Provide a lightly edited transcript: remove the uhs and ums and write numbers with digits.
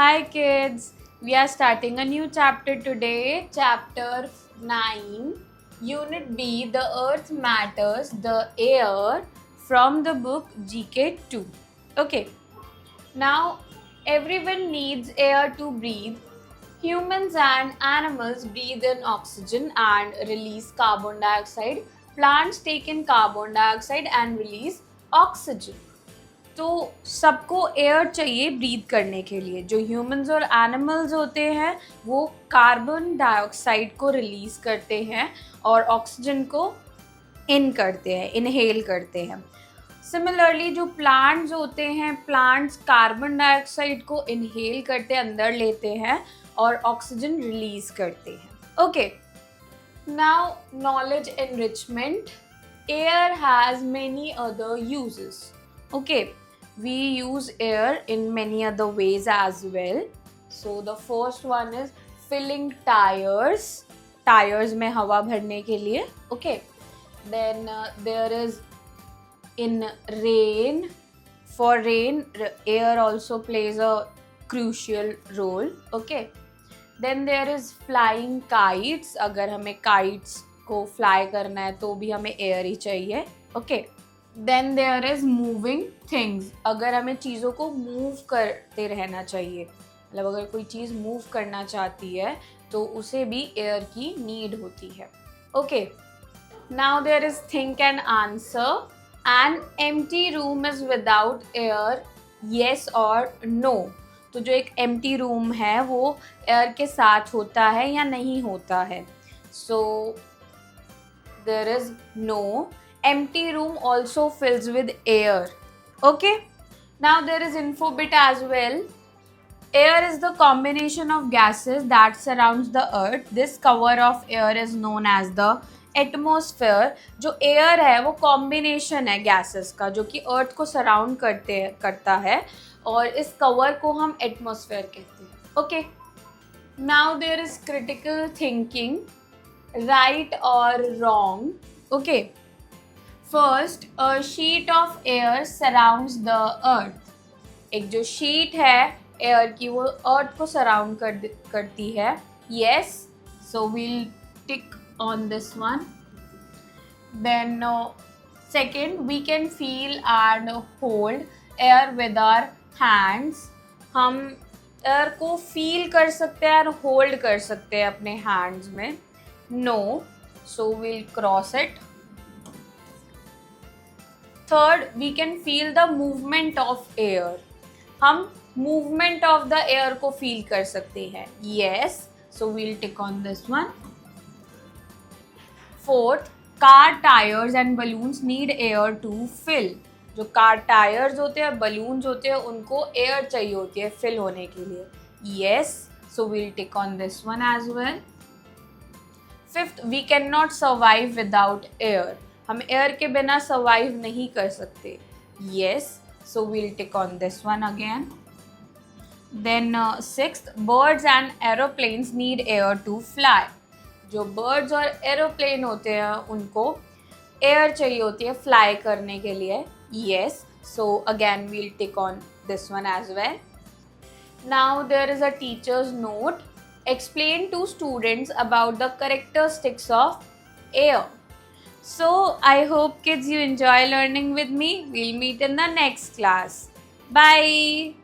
Hi kids, we are starting a new chapter today, chapter 9, Unit B, The Earth Matters, the Air, from the book GK 2. Okay, now everyone needs air to breathe. Humans and animals breathe in oxygen and release carbon dioxide. Plants take in carbon dioxide and release oxygen. तो सबको air चाहिए breathe करने के लिए. जो humans और animals होते हैं वो कार्बन डाइऑक्साइड को रिलीज करते हैं और ऑक्सीजन को इन करते हैं, इनहेल करते हैं. सिमिलरली जो प्लांट्स होते हैं, प्लांट्स कार्बन डाइऑक्साइड को इनहेल करते अंदर लेते हैं और ऑक्सीजन रिलीज करते हैं. Okay, now knowledge enrichment. Air has many other uses. Okay, we use air in many other ways as well. So the first one is filling tires. Tires में हवा भरने के लिए. Okay. Then there is in rain. For rain, air also plays a crucial role. Okay. Then there is flying kites. अगर हमें kites को fly करना है तो भी हमें air ही चाहिए. Okay. Then there is moving things. अगर हमें चीज़ों को मूव करते रहना चाहिए, मतलब अगर कोई चीज़ मूव करना चाहती है तो उसे भी एयर की नीड होती है. Okay, now there is think and answer. An empty room is without air, yes or no. तो जो एक एम्प्टी रूम है वो एयर के साथ होता है या नहीं होता है. So there is no. Empty room also fills with air. Okay, now there is info bit as well. Air is the combination of gases that surrounds the earth. This cover of air is known as the atmosphere. जो air है वो combination है gases का जो कि earth को surround करता है और इस cover को हम atmosphere कहते हैं. Okay, now there is critical thinking, right or wrong. Okay. First, a sheet of air surrounds the earth. एक जो sheet है air की वो earth को surround करती है. Yes, so we'll tick on this one. Then second, we can feel and hold air with our hands. हम air को feel कर सकते हैं और hold कर सकते हैं अपने hands में. No, so we'll cross it. Third, we can feel the movement of air. हम movement of the air को feel कर सकते हैं. Yes, so we'll tick on this one. Fourth, car tires and balloons need air to fill. जो car tires होते हैं, balloons होते हैं, उनको air चाहिए होती है fill होने के लिए. Yes, so we'll tick on this one as well. Fifth, we cannot survive without air. हम एयर के बिना सर्वाइव नहीं कर सकते. Yes, so we'll tick on this one again. Then sixth, birds and aeroplanes need air to fly. जो birds और aeroplane होते हैं उनको एयर चाहिए होती है फ्लाई करने के लिए. Yes, so again we'll tick on this one as well. Now there is a teacher's note. Explain to students about the characteristics of air. So, I hope kids you enjoy learning with me. We'll meet in the next class. Bye.